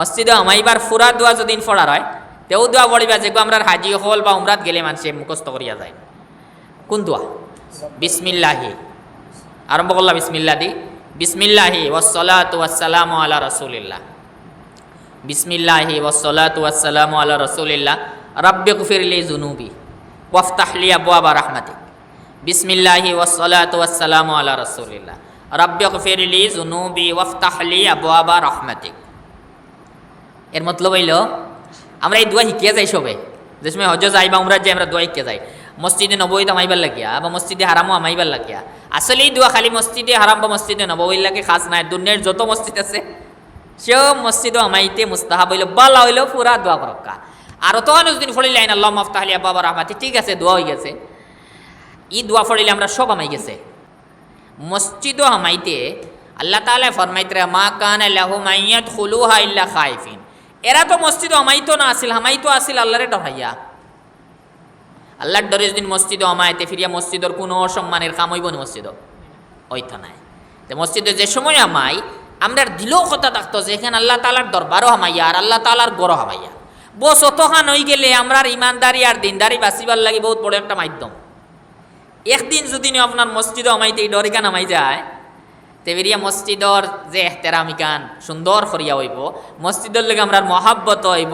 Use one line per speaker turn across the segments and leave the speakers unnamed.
মসজিদে আমাইবার ফুরা দোয়া যদি পড়ার হয় তেও দোয়া পড়িবা যেগুলো আমরা হাজি হল বা উমরাত গেলে মানুষে মুখস্থ করিয়া যায়। কোন দোয়া? বিসমিল্লাহি। আরম্ভ করলাম বিসমিল্লা দি। বিসমিল্লাহি ওয়াসসালাতু ওয়াসসালামু আলা রাসূলিল্লাহ। বিসমিল্লাহি ওয়াসসালাতু ওয়াসসালামু আলা রাসূলিল্লাহ। রাব্বিগফিরলি যুনুবি ওয়াফতাহ লি আবওয়াবা রাহমাতিক। বিসমিল্লাহি ওয়াসসালাতু ওয়াসসালামু আলা রাসূলিল্লাহ। রাব্বিগফিরলি যুনুবি ওয়াফতাহ লি আবওয়াবা রাহমাতিক। এর মতলব হইল আমরা এই দোয়া শিখিয়া যাই সবে, যে সময় হজ যাই বা উমরাত যাই আমরা দোয়া শিখিয়া যাই মসজিদে নববীতে আমাইবার লাগিয়া বা মসজিদে হারামও আমাইবার লাগিয়া। আসলে এই দোয়া খালি মসজিদে হারাম বা মসজিদে নববীর লাগে খাস নাই, দুনিয়ার যত মসজিদ আছে সব মসজিদও আমাইতে মুস্তাহাব হইল বালা হইল পুরা দোয়া করক্কা। আর তো দিন ফড়িলে আইন আল্লাহ মাফতাহ লি আবওয়াবা রাহমাতিক, ঠিক আছে দোয়া হয়ে গেছে। ই দোয়া ফড়িলে আমরা সব আমাই গেছে। মসজিদও আমাইতে আল্লাহ তাআলা ফরমাইতরা মা কানা লাহুম আইয়াদখুলুহা ইল্লা খাইফিন। এরা তো মসজিদ আমাইতো না আসিল, হামাইতো আসিল আল্লাহরে ডরাইয়া। আল্লাহর ডরে দিন মসজিদ আমাইতে ফিরিয়া মসজিদর কোনো অসম্মানের কাম হইব না, মসজিদ হইতো নাই। তো মসজিদে যে সময় আমাই আমরা দিলেও কথা থাকতো যে এখানে আল্লাহ তাআলার দরবারও হামাইয়া আর আল্লাহ তাআলার গড়ও হামাইয়া। বস অতখান হয়ে গেলে আমরা ইমানদারি আর দিনদারি বাঁচিবার লাগে বহুত বড় একটা মাধ্যম। একদিন যদি আপনার মসজিদ আমাইতে এই ডরিকা নামাই যায় তেবেরিয়া মসজিদর যে এহতেরামিকান সুন্দর করিয়া হইব, মসজিদের লগে আমরা মহাব্বত হইব,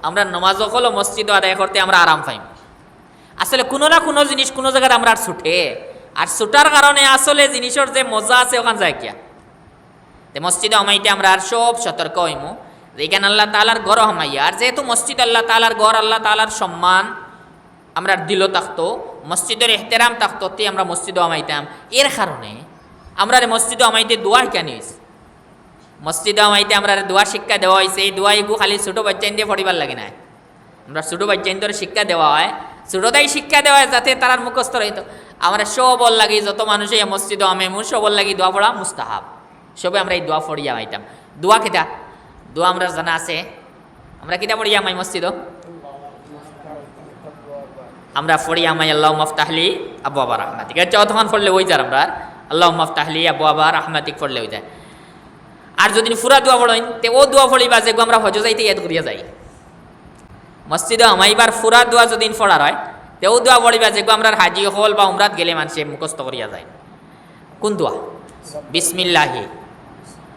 আমরা নমাজ হলো মসজিদ আদায় করতে আমরা আরাম পাইব। আসলে কোনো না কোনো জিনিস কোনো জায়গায় আমরা ছুটে, আর ছুটার কারণে আসলে জিনিসের যে মজা আছে ওখান যায় কিয়া। তো মসজিদে আমাইতে আমরা আর সব সতর্ক হইমু যে এখানে আল্লাহ তাআলার ঘর হামাইয়া। আর যেহেতু মসজিদ আল্লাহ তাআলার ঘর, আল্লাহ তাআলার সম্মান আমরা দিল থাকতো, মসজিদের এহতেরাম থাকতো, তে আমরা মসজিদে আমাইতাম। এর কারণে আমরা মসজিদে আমাইতে দোয়া কেন হয়েছে, মসজিদে আমাইতে আমরা দোয়া শিক্ষা দেওয়া হয়েছে। এই দোয়া এগু খালি ছোটো বাচ্চাইন দিয়ে পড়িবার লাগে না, আমরা ছোটো বাচ্চাইন ধরে শিক্ষা দেওয়া হয়, ছোটোদাই শিক্ষা দেওয়া হয় যাতে তারার মুখস্থ রইত। আমরা সবল লাগি যত মানুষই মসজিদে আমি সবল লাগি দোয়া পড়া মুস্তাহাব, সবে আমরা এই দোয়া পড়িয়া আমাইতাম। দোয়া কিতা? দোয়া আমরা জানা আছে, আমরা কিতা পড়িয়া আমাই মসজিদ আমরা পড়িয়া আমাই আল্লাহ মাফতাহ লি আবওয়াবা রাহমাতিক। যতক্ষণ পড়লে ওই যার আমরা আল্লাহ মাফতাহ লি আবওয়াবা রাহমাতিক পড়লে হয়ে যায়। আর যদি ফুরা দোয়া পড়েন তে ও দোয়া পড়িবা যেগু আমরা হজ যাইতে ইয়াদ করিয়া যাই। মসজিদে আমাইবার ফুরা দোয়া যদি পড়ার হয় তেও দোয়া পড়িবা যেগু আমরা হাজি হল বা উমরাত গেলে মানুষে মুখস্থ করিয়া যায়। কোন দোয়া? বিসমিল্লাহি।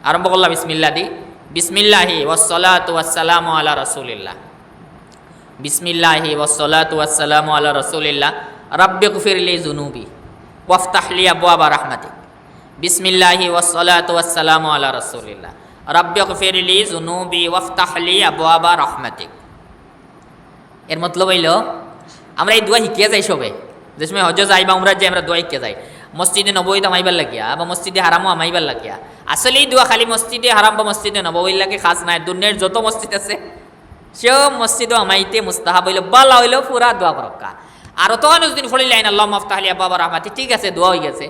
আরম্ভ করলাম বিসমিল্লা দি। বিসমিল্লাহি ওয়াসসালাতু ওয়াসসালামু আলা রাসূলিল্লাহ। বিসমিল্লাহি ওয়াসসালাতু ওয়াসসালামু আলা রাসূলিল্লাহ। রাব্বিগফিরলি যুনুবি ওয়াফতাহ লি আবওয়াবা রাহমাতিক। বিসমিল্লাহি ওয়াসসালাতু ওয়াসসালামু আলা রাসূলিল্লাহ। রাব্বিগফিরলি যুনুবি ওয়াফতাহ লি আবওয়াবা রাহমাতিক। এর মতলব হইল আমরা এই দোয়া শিখিয়া যাই সবে, যে সময় হজ যাই বা উমরাত যাই আমরা দোয়া শিখিয়া যাই মসজিদে নববীতে আমাইবার লাগিয়া বা মসজিদে হারামও আমাইবার লাগিয়া। আসলে এই দোয়া খালি মসজিদে হারাম বা মসজিদে নববীর লাগে খাস নাই, দুনিয়ার যত মসজিদ আছে সব মসজিদও আমাইতে মুস্তাহাব হইল বালা হইল পুরা দোয়া করক্কা। আর তো দিন ফড়িলে আইন আল্লাহ মাফতাহ লি আবওয়াবা রাহমাতিক, ঠিক আছে দোয়া হয়ে গেছে।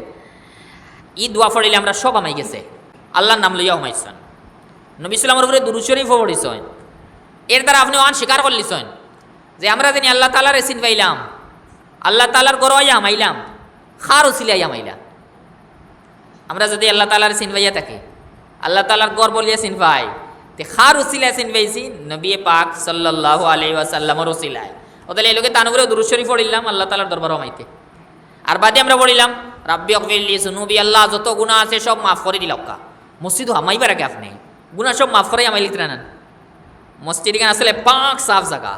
ই দোয়া ফড়িলে আমরা সব আমাই গেছে। আল্লাহর নাম লইয়া আমাইছেন, নবী সাল্লাল্লাহু আলাইহি ওয়াসাল্লামের উপরে দুরূদ শরীফ পড়িছেন। এর দ্বারা আপনি অন স্বীকার করলিছেন যে আমরা জানি আল্লাহ তাআলার চিন পাইলাম, আল্লাহ তাআলার ঘর হইয়া আমাইলাম, খার উসিলাই আমাইলাম। আমরা যদি আল্লাহ তাআলার চিন পাইয়া থাকি, আল্লাহ তাআলার ঘর বলিয়া চিন পাই, তে খার উসিলায় চিন পাইছি নবী পাক সাল্লাল্লাহু আলাইহি ওয়াসাল্লামের উসিলায়। ওতালে এলোকে তানুরে দুরূদ শরীফ পড়িলাম আল্লাহ তাআলার দরবার আমাইতে। আর বাদে আমরা বলিলাম রাব্বিগফিরলি যুনুবি, আল্লাহ যত গুনাহ আছে সব মাফ করে দিলক্কা। মসজিদ আমাইবার আগে আপনি গুনাহ সব মাফ করে আমাইলিত না। মসজিদ কেন আসলে পাক সাফ জায়গা,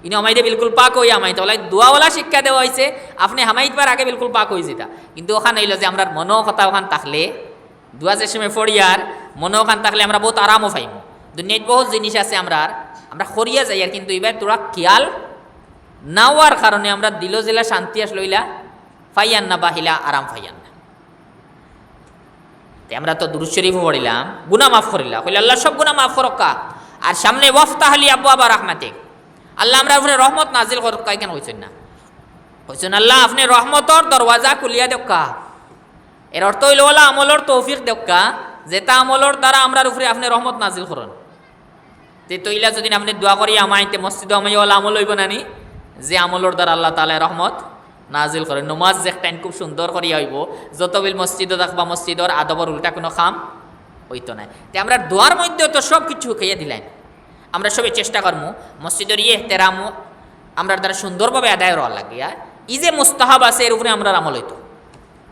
ইনি আমাইতে বিলকুল পাক হইয়া আমাইতে বলে দোয়াওয়ালা শিক্ষা দেওয়া হয়েছে আপনি হামাইতবার আগে বিলকুল পাক হয়ে যেতা। কিন্তু ওখানে হইল যে আমরা মনো কথা ওখান থাকলে দোয়া যে সময় ফড়িয়ার মনো ওখান থাকলে আমরা বহুত আরামও পাইম। দুনিয়ায় বহুত জিনিস আছে আমরা করিয়া যাই, আর কিন্তু এবার তোরা খেয়াল না হওয়ার কারণে আমরা দিল জেলা শান্তি আস লইলা ফাইয়ান না বাহিলা আরাম ফাইয়ান না। আমরা তো দুরূদ শরীফ পড়িলাম, গুনাহ মাফ করিলা কইলা আল্লাহ সব গুনাহ মাফ করক্কা। আর সামনে ওয়াফতাহ লি আবওয়াবা রাহমাতিক, আল্লাহ আমরা উপরে রহমত নাজিল করক্কা। কেন হইছেন না? হইছেন আল্লাহ আপনি রহমতর দরওয়াজা খুলিয়া দেক্কা। এর অর্থ হইল ওলা আমলর তৌফিক দেক্কা, যেটা আমলর দ্বারা আমরা উপরে আপনি রহমত নাজিল করেন। তে তৈলা যদি আপনি দোয়া করি আমাইতে মসজিদে আমাই ওলা আমল হইব নানি যে আমলর দ্বারা আল্লাহ তাআলা রহমত নাজিল করেন। নমাজ যে টাইম খুব সুন্দর করিয়া হইব, যত বিল মসজিদে থাকবা মসজিদর আদবর উল্টা কোনো খাম হইতো না। তে আমরা দোয়ার মধ্যে তো সব কিছু খাইয়া দিলেন, আমরা সবাই চেষ্টা করবো মসজিদের এহতেরামও আমরা দ্বারা সুন্দরভাবে আদায় হওয়ার লাগে ই যে মুস্তাহাব আছে এর উপরে আমরা আমল হইতো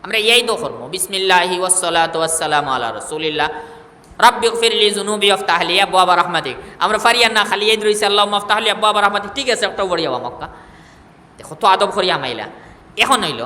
আমরা এই তো করবো বিসমিল্লাহি ওয়াসসালাতু ওয়াসসালামু আলা রাসূলিল্লাহ রাব্বি গফিরলি যুনুবি ওয়াফতাহ লি আবওয়াব রাহমাতিক আমরা ফারিয়ান না খালি এই রইছে আল্লাহুম্মা আফতাহ লি আবওয়াব রাহমাতিক ঠিক আছে একটা বড়িয়া মক্কা দেখো তো আদব করিয়া মাইলা এখন হইল